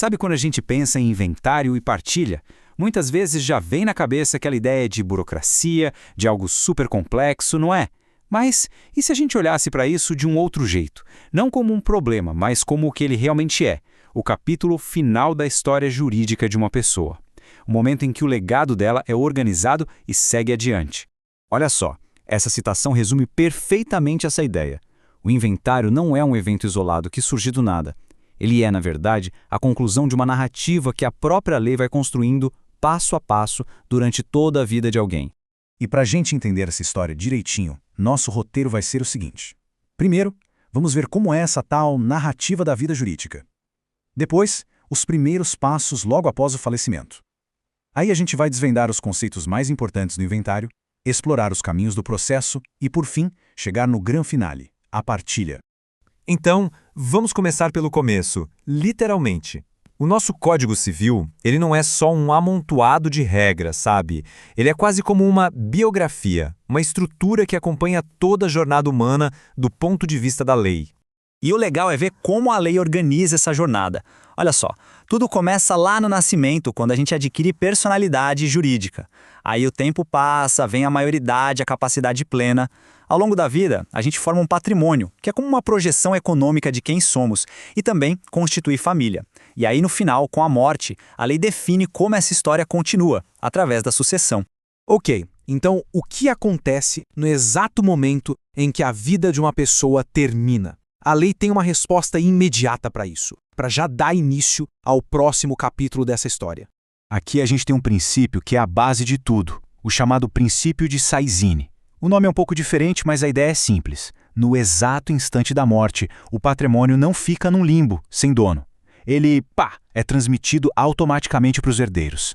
Sabe quando a gente pensa em inventário e partilha? Muitas vezes já vem na cabeça aquela ideia de burocracia, de algo super complexo, não é? Mas e se a gente olhasse para isso de um outro jeito? Não como um problema, mas como o que ele realmente é: o capítulo final da história jurídica de uma pessoa. O momento em que o legado dela é organizado e segue adiante. Olha só, essa citação resume perfeitamente essa ideia. O inventário não é um evento isolado que surge do nada. Ele é, na verdade, a conclusão de uma narrativa que a própria lei vai construindo passo a passo durante toda a vida de alguém. E para a gente entender essa história direitinho, nosso roteiro vai ser o seguinte. Primeiro, vamos ver como é essa tal narrativa da vida jurídica. Depois, os primeiros passos logo após o falecimento. Aí a gente vai desvendar os conceitos mais importantes do inventário, explorar os caminhos do processo e, por fim, chegar no gran finale, a partilha. Então, vamos começar pelo começo, literalmente. O nosso Código Civil, ele não é só um amontoado de regras, sabe? Ele é quase como uma biografia, uma estrutura que acompanha toda a jornada humana do ponto de vista da lei. E o legal é ver como a lei organiza essa jornada. Olha só, tudo começa lá no nascimento, quando a gente adquire personalidade jurídica. Aí o tempo passa, vem a maioridade, a capacidade plena. Ao longo da vida, a gente forma um patrimônio, que é como uma projeção econômica de quem somos, e também constitui família. E aí, no final, com a morte, a lei define como essa história continua, através da sucessão. Ok, então o que acontece no exato momento em que a vida de uma pessoa termina? A lei tem uma resposta imediata para isso, para já dar início ao próximo capítulo dessa história. Aqui a gente tem um princípio que é a base de tudo, o chamado princípio de Saizine. O nome é um pouco diferente, mas a ideia é simples. No exato instante da morte, o patrimônio não fica num limbo, sem dono. Ele, é transmitido automaticamente para os herdeiros.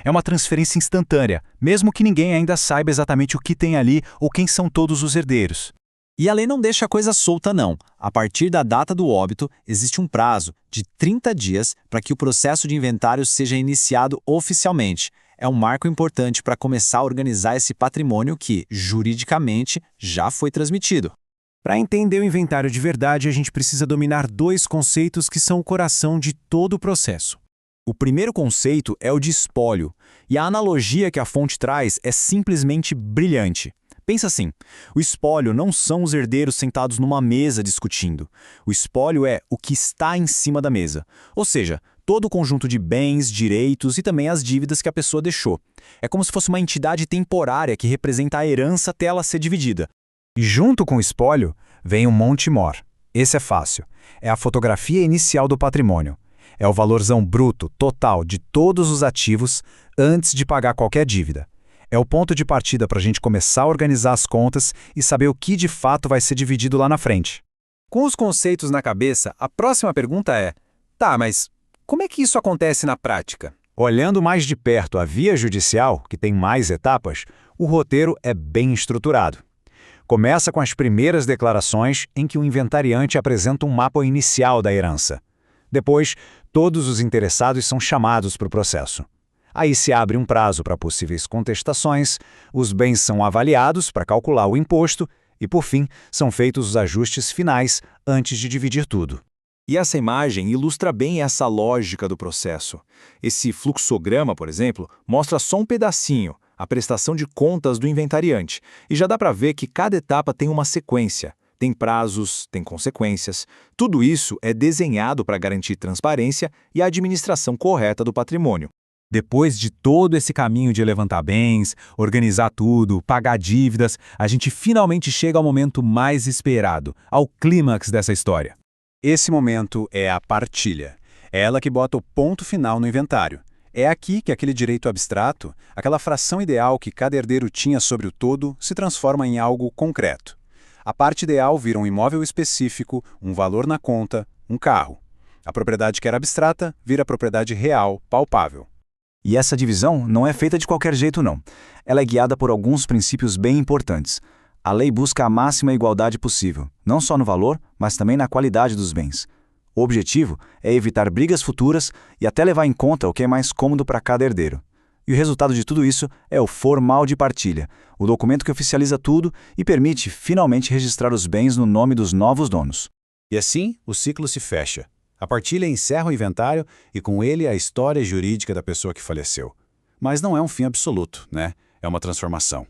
É uma transferência instantânea, mesmo que ninguém ainda saiba exatamente o que tem ali ou quem são todos os herdeiros. E a lei não deixa a coisa solta, não. A partir da data do óbito, existe um prazo de 30 dias para que o processo de inventário seja iniciado oficialmente. É um marco importante para começar a organizar esse patrimônio que, juridicamente, já foi transmitido. Para entender o inventário de verdade, a gente precisa dominar dois conceitos que são o coração de todo o processo. O primeiro conceito é o de espólio, e a analogia que a fonte traz é simplesmente brilhante. Pensa assim, o espólio não são os herdeiros sentados numa mesa discutindo. O espólio é o que está em cima da mesa, ou seja, todo o conjunto de bens, direitos e também as dívidas que a pessoa deixou. É como se fosse uma entidade temporária que representa a herança até ela ser dividida. E junto com o espólio, vem o Monte Mor. Esse é fácil. É a fotografia inicial do patrimônio. É o valorzão bruto, total, de todos os ativos antes de pagar qualquer dívida. É o ponto de partida para a gente começar a organizar as contas e saber o que de fato vai ser dividido lá na frente. Com os conceitos na cabeça, a próxima pergunta é: tá, mas como é que isso acontece na prática? Olhando mais de perto a via judicial, que tem mais etapas, o roteiro é bem estruturado. Começa com as primeiras declarações em que o inventariante apresenta um mapa inicial da herança. Depois, todos os interessados são chamados para o processo. Aí se abre um prazo para possíveis contestações, os bens são avaliados para calcular o imposto e, por fim, são feitos os ajustes finais antes de dividir tudo. E essa imagem ilustra bem essa lógica do processo. Esse fluxograma, por exemplo, mostra só um pedacinho, a prestação de contas do inventariante, e já dá para ver que cada etapa tem uma sequência. Tem prazos, tem consequências. Tudo isso é desenhado para garantir transparência e a administração correta do patrimônio. Depois de todo esse caminho de levantar bens, organizar tudo, pagar dívidas, a gente finalmente chega ao momento mais esperado, ao clímax dessa história. Esse momento é a partilha. É ela que bota o ponto final no inventário. É aqui que aquele direito abstrato, aquela fração ideal que cada herdeiro tinha sobre o todo, se transforma em algo concreto. A parte ideal vira um imóvel específico, um valor na conta, um carro. A propriedade que era abstrata vira propriedade real, palpável. E essa divisão não é feita de qualquer jeito, não. Ela é guiada por alguns princípios bem importantes. A lei busca a máxima igualdade possível, não só no valor, mas também na qualidade dos bens. O objetivo é evitar brigas futuras e até levar em conta o que é mais cômodo para cada herdeiro. E o resultado de tudo isso é o formal de partilha, o documento que oficializa tudo e permite finalmente registrar os bens no nome dos novos donos. E assim, o ciclo se fecha. A partilha encerra o inventário e com ele a história jurídica da pessoa que faleceu. Mas não é um fim absoluto, né? É uma transformação.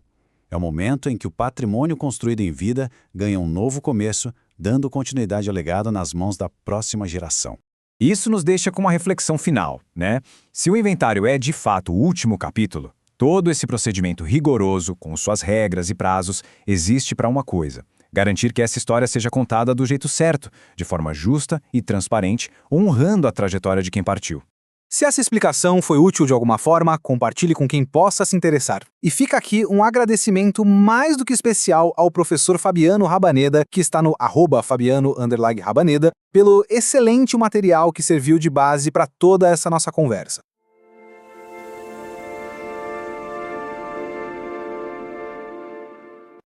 É o momento em que o patrimônio construído em vida ganha um novo começo, dando continuidade ao legado nas mãos da próxima geração. Isso nos deixa com uma reflexão final, né? Se o inventário é de fato o último capítulo, todo esse procedimento rigoroso, com suas regras e prazos, existe para uma coisa: garantir que essa história seja contada do jeito certo, de forma justa e transparente, honrando a trajetória de quem partiu. Se essa explicação foi útil de alguma forma, compartilhe com quem possa se interessar. E fica aqui um agradecimento mais do que especial ao professor Fabiano Rabaneda, que está no @Fabiano_Rabaneda, pelo excelente material que serviu de base para toda essa nossa conversa.